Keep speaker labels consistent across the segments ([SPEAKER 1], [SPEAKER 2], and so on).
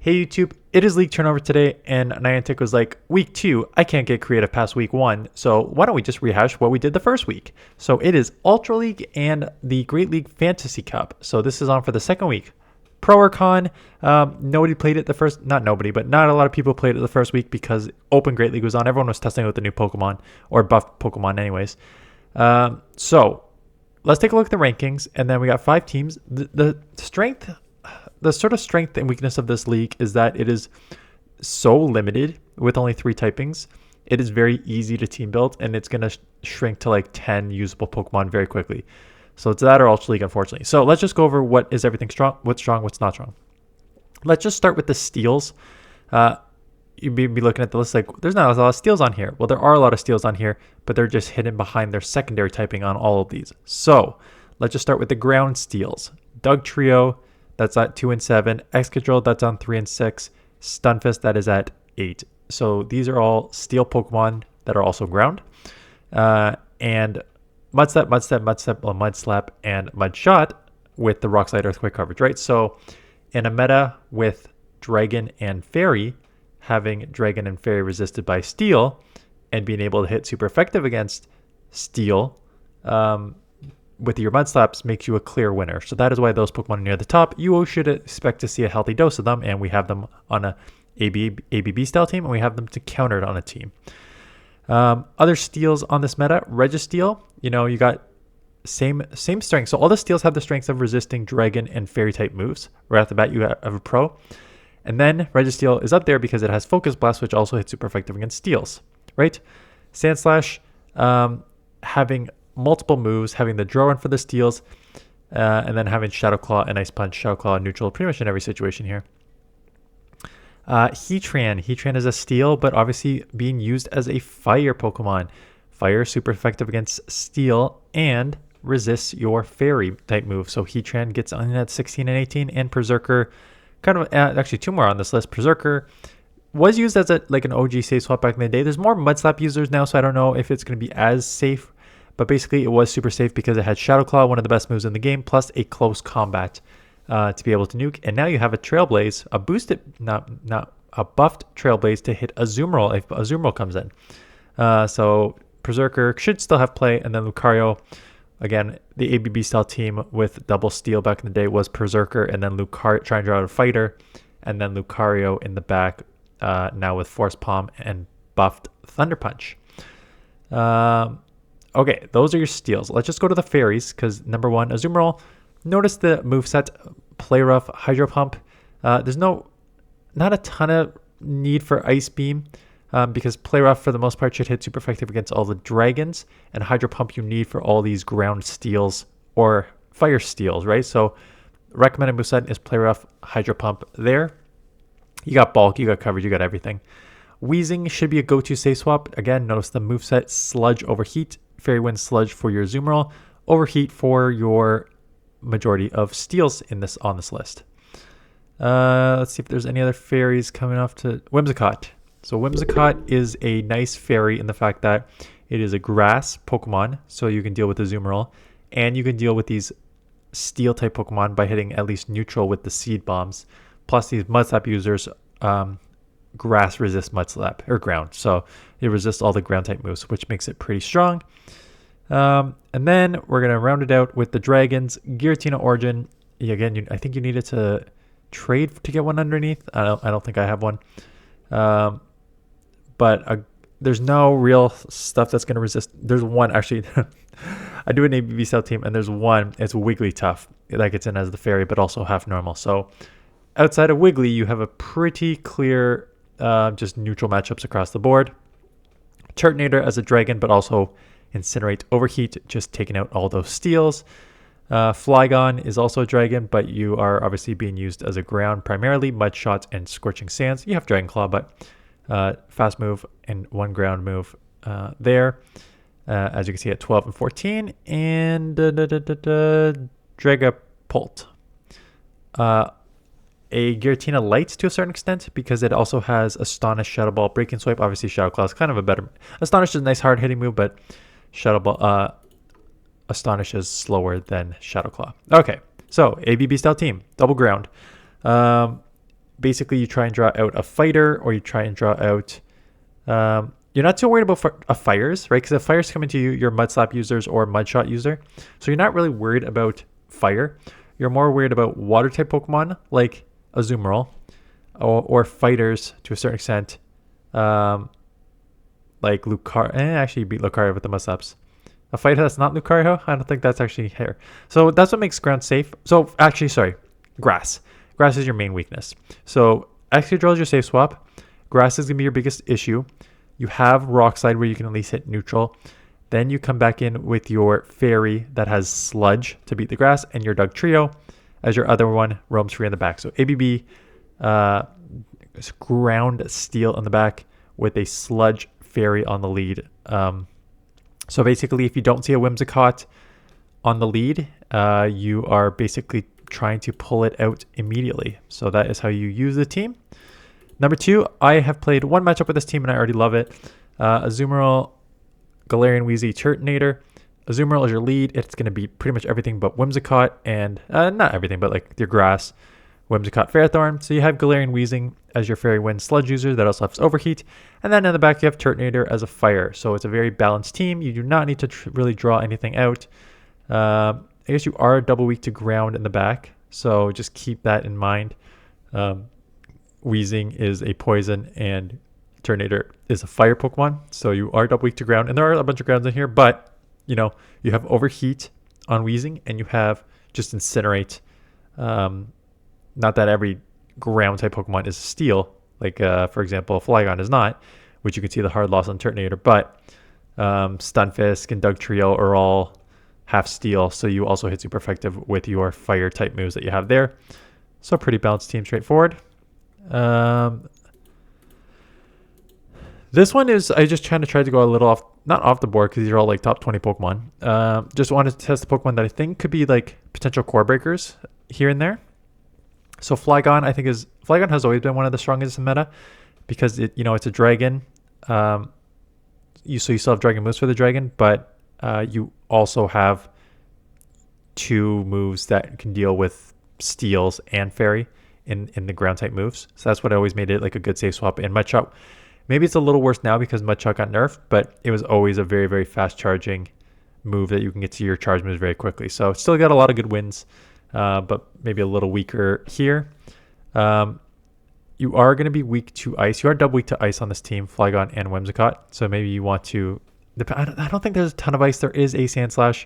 [SPEAKER 1] Hey YouTube, it is league turnover today, and Niantic was like, week 2, I can't get creative past week 1, so why don't we just rehash what we did the first week? So it is Ultra League and the Great League Fantasy Cup. So this is on for the second week. Pro or con, nobody played it the first, not nobody, but not a lot of people played it the first week because Open Great League was on. Everyone was testing out the new Pokemon, or buffed Pokemon anyways. So let's take a look at the rankings, and then we got 5 teams. The sort of strength and weakness of this league is that it is so limited with only 3 typings. It is very easy to team build, and it's going to shrink to like 10 usable Pokemon very quickly. So it's that or Ultra League, unfortunately. So let's just go over what is everything strong, what's not strong. Let's just start with the steals. You'd be looking at the list like, there's not a lot of steals on here. Well, there are a lot of steals on here, but they're just hidden behind their secondary typing on all of these. So let's just start with the ground steals. Doug Trio, that's at 2 and 7. Excadrill, that's on 3 and 6. Stunfisk, that is at 8. So these are all steel Pokemon that are also ground. And Mudslap, and Mudshot with the Rock Slide Earthquake coverage, right? So in a meta with Dragon and Fairy, having Dragon and Fairy resisted by Steel and being able to hit super effective against Steel with your Mudslaps makes you a clear winner. So that is why those Pokemon are near the top. You should expect to see a healthy dose of them, and we have them on a ABB style team, and we have them to counter it on a team. Other steals on this meta, Registeel, you got same strength. So all the steals have the strengths of resisting Dragon and Fairy type moves. Right off the bat, you have a pro. And then Registeel is up there because it has Focus Blast, which also hits super effective against steals, right? Sandslash, having multiple moves, having the draw run for the steals, and then having Shadow Claw and Ice Punch, Shadow Claw neutral pretty much in every situation here. Heatran is a steel, but obviously being used as a fire Pokemon. Fire, super effective against steel and resists your fairy type move. So Heatran gets on at 16 and 18, and Berserker, kind of actually 2 more on this list. Berserker was used as like an OG safe swap back in the day. There's more Mudslap users now, so I don't know if it's going to be as safe, but basically it was super safe because it had Shadow Claw, one of the best moves in the game, plus a close combat to be able to nuke. And now you have a Trailblaze, a boosted, not a buffed Trailblaze to hit Azumarill if Azumarill comes in. So Berserker should still have play, and then Lucario, again, the ABB style team with double steel back in the day was Berserker, and then Lucario trying to draw out a fighter, and then Lucario in the back now with Force Palm and buffed Thunder Punch. Okay, those are your steals. Let's just go to the fairies, because number 1, Azumarill. Notice the moveset, Play Rough, Hydro Pump. There's not a ton of need for Ice Beam, because Play Rough for the most part should hit super effective against all the dragons, and Hydro Pump you need for all these ground steals or fire steals, right? So recommended moveset is Play Rough, Hydro Pump there. You got bulk, you got coverage, you got everything. Weezing should be a go-to safe swap. Again, notice the moveset Sludge, Overheat, Fairy Wind, Sludge for your Azumarill, Overheat for your majority of steals on this list. Let's see if there's any other fairies coming off to Whimsicott. So Whimsicott is a nice fairy in the fact that it is a grass Pokemon, so you can deal with the Azumarill, and you can deal with these steel type Pokemon by hitting at least neutral with the Seed Bombs. Plus these Mudslap users, grass resists Mudslap, or ground, so it resists all the ground type moves, which makes it pretty strong. And then we're going to round it out with the dragons. Giratina Origin, again, I think you needed to trade to get one underneath. I don't think I have one. But there's no real stuff that's going to resist. There's one, actually, I do an ABB style team, and there's one, it's Wigglytuff that gets in as the fairy, but also half normal. So outside of Wiggly, you have a pretty clear just neutral matchups across the board. Turtonator as a dragon, but also Incinerate, Overheat, just taking out all those steals. Flygon is also a dragon, but you are obviously being used as a ground primarily. Mud Shots and Scorching Sands. You have Dragon Claw, but fast move and 1 ground move there. As you can see at 12 and 14. And Dragapult. A Giratina Light to a certain extent, because it also has Astonish, Shadow Ball, Breaking Swipe. Obviously Shadow Claw is kind of a better... Astonish is a nice hard hitting move, but Shadow Ball... Astonish is slower than Shadow Claw. Okay, so ABB style team, double ground. basically you try and draw out a fighter, or you try and draw out you're not too worried about fires, right? Because if fires come into you, you're mud slap users or mud shot user, so you're not really worried about fire. You're more worried about water type Pokemon like Azumarill, or fighters to a certain extent, like Lucario. Actually, you beat Lucario with the mud slaps. A fighter that's not Lucario, I don't think that's actually hair. So that's what makes ground safe. So actually, sorry, grass. Grass is your main weakness. So Excadrill is your safe swap. Grass is going to be your biggest issue. You have Rock Slide where you can at least hit neutral. Then you come back in with your Fairy that has Sludge to beat the grass, and your Doug Trio as your other one roams free in the back. So ABB, Ground Steel in the back with a Sludge Fairy on the lead. So basically, if you don't see a Whimsicott on the lead, you are basically trying to pull it out immediately. So that is how you use the team. Number 2, I have played one matchup with this team and I already love it. Azumarill, Galarian Weezy, Turtonator. Azumarill is your lead. It's going to be pretty much everything but Whimsicott, and not everything, but like your grass, Whimsicott, Ferrothorn. So you have Galarian Weezing as your Fairy Wind Sludge user that also has Overheat. And then in the back, you have Turtonator as a fire. So it's a very balanced team. You do not need to really draw anything out. I guess you are double weak to ground in the back, so just keep that in mind. Weezing is a poison and Turtonator is a fire Pokemon, so you are double weak to ground. And there are a bunch of grounds in here, but you know, you have Overheat on Weezing and you have just Incinerate. Not that every ground type Pokemon is steel, like for example, Flygon is not, which you can see the hard loss on Turtonator, but Stunfisk and Doug Trio are all half steel, so you also hit super effective with your fire type moves that you have there. So pretty balanced team, straightforward. This one is, I just trying to go a little off, not off the board because these are all like top 20 Pokemon. Just wanted to test the Pokemon that I think could be like potential core breakers here and there. So Flygon, Flygon has always been one of the strongest in meta because it's a dragon. You still have dragon moves for the dragon, but you also have 2 moves that can deal with steals and fairy in the ground type moves. So that's what always made it like a good safe swap. And Mudshot, maybe it's a little worse now because Mudshot got nerfed, but it was always a very, very fast charging move that you can get to your charge moves very quickly. So it's still got a lot of good wins, but maybe a little weaker here. You are going to be weak to ice. You are double weak to ice on this team, Flygon and Whimsicott. So maybe you want to... I don't think there's a ton of ice. There is a Sand Slash.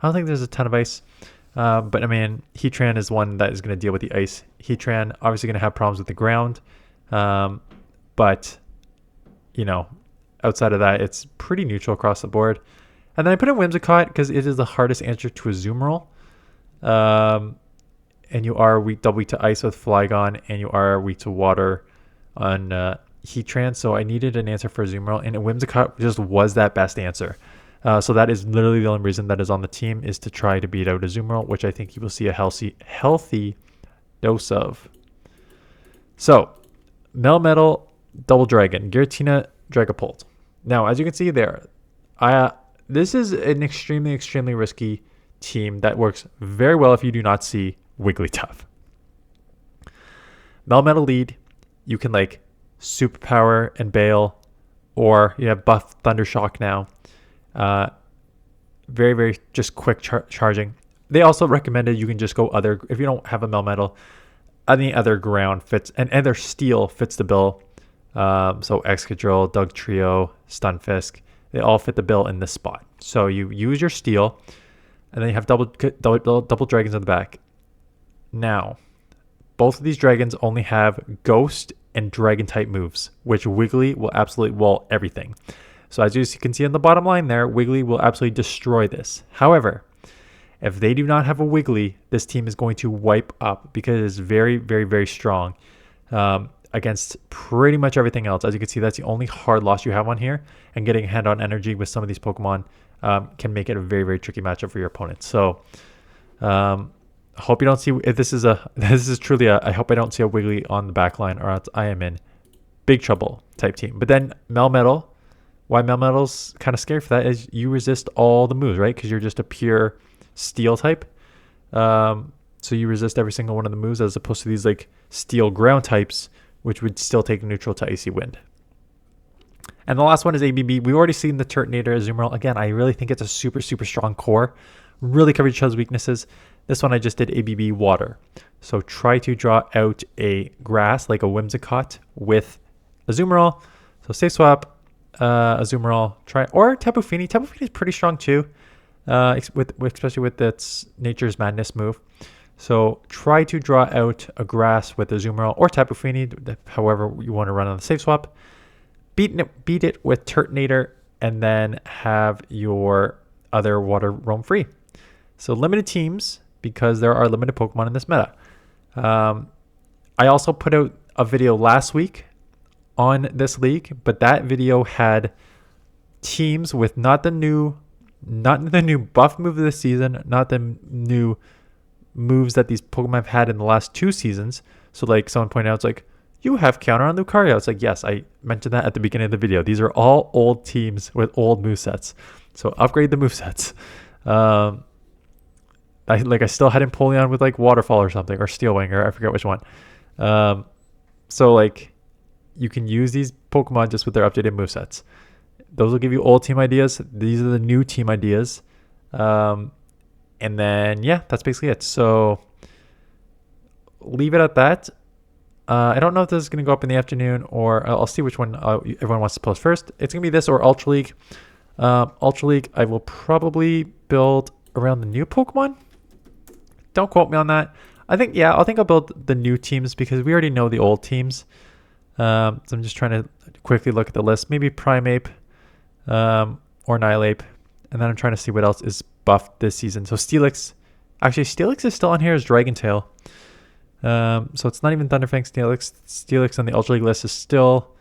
[SPEAKER 1] I don't think there's a ton of ice. But I mean, Heatran is one that is going to deal with the ice. Heatran obviously going to have problems with the ground. But, outside of that, it's pretty neutral across the board. And then I put in Whimsicott because it is the hardest answer to Azumarill. And you are double weak to ice with Flygon, and you are weak to water on Heatran. So I needed an answer for Azumarill, and Whimsicott just was that best answer. So that is literally the only reason that is on the team, is to try to beat out Azumarill, which I think you will see a healthy dose of. So, Melmetal, Double Dragon, Giratina, Dragapult. Now, as you can see there, this is an extremely, extremely risky team that works very well if you do not see Wigglytuff. Melmetal lead, you can like Superpower and Bail, or you have buff Thundershock now. Very, very just quick charging. They also recommended you can just go if you don't have a Melmetal, any other ground fits, and their steel fits the bill. So Excadrill, Doug Trio, Stunfisk, they all fit the bill in this spot. So you use your steel, and then you have double dragons in the back. Now, both of these dragons only have ghost and dragon type moves, which Wiggly will absolutely wall everything. So as you can see on the bottom line there, Wiggly will absolutely destroy this. However, if they do not have a Wiggly, this team is going to wipe up because it's very, very, very strong against pretty much everything else. As you can see, that's the only hard loss you have on here. And getting hand-on energy with some of these Pokemon can make it a very, very tricky matchup for your opponent. So I hope you don't see, if this is truly I hope I don't see a Wiggly on the back line, or else I am in big trouble type team. But then Melmetal, why Melmetal's kind of scary for that is you resist all the moves, right? Because you're just a pure steel type. So you resist every single one of the moves as opposed to these like steel ground types, which would still take neutral to Icy Wind. And the last one is ABB. We've already seen the Turtonator Azumarill. Again, I really think it's a super, super strong core. Really covered each other's weaknesses. This one I just did ABB Water. So try to draw out a grass like a Whimsicott with Azumarill. So safe swap, Azumarill, or Tapu Fini. Tapu Fini is pretty strong too, especially with its Nature's Madness move. So try to draw out a grass with Azumarill or Tapu Fini, however you want to run on the safe swap. Beat it with Turtonator, and then have your other water roam free. So limited teams, because there are limited Pokemon in this meta. I also put out a video last week on this league, but that video had teams with not the new buff move of the season, not the new moves that these Pokemon have had in the last 2 seasons. So like someone pointed out, it's like, you have counter on Lucario. It's like, yes, I mentioned that at the beginning of the video. These are all old teams with old movesets. So upgrade the movesets. I still had Empoleon with like Waterfall or something, or Steel Wing, or I forget which one. So like you can use these Pokemon just with their updated movesets. Those will give you old team ideas. These are the new team ideas. And then, yeah, that's basically it. So leave it at that. I don't know if this is going to go up in the afternoon, or I'll see which one everyone wants to post first. It's going to be this or Ultra League. Ultra League, I will probably build around the new Pokemon. Don't quote me on that. I think I'll build the new teams because we already know the old teams. So I'm just trying to quickly look at the list. Maybe Primeape or Nihilape. And then I'm trying to see what else is buffed this season. So Steelix. Actually, Steelix is still on here as Dragon Tail. So it's not even Thunderfang Steelix. Steelix on the Ultra League list is still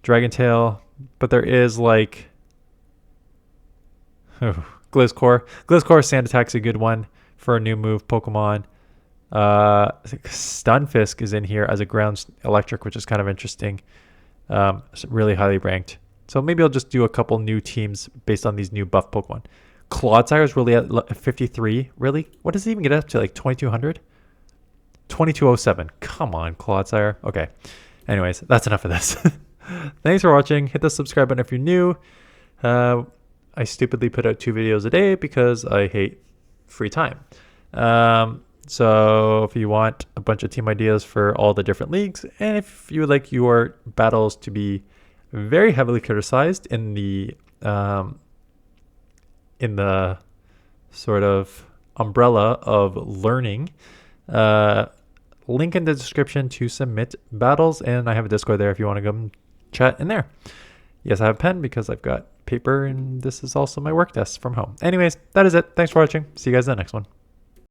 [SPEAKER 1] Dragon Tail. But there is like... Gliscor. Gliscor Sand Attack's a good one for a new move Pokemon. Stunfisk is in here as a ground electric, which is kind of interesting. It's really highly ranked. So maybe I'll just do a couple new teams based on these new buff Pokemon. Clodsire is really at 53. Really? What does it even get up to? Like 2200? 2207. Come on, Clodsire. Okay. Anyways, that's enough of this. Thanks for watching. Hit the subscribe button if you're new. I stupidly put out 2 videos a day because I hate free time. So if you want a bunch of team ideas for all the different leagues, and if you would like your battles to be very heavily criticized in the sort of umbrella of learning, link in the description to submit battles, and I have a Discord there if you want to come chat in there. Yes, I have a pen because I've got paper, and this is also my work desk from home. Anyways, that is it. Thanks for watching. See you guys in the next one.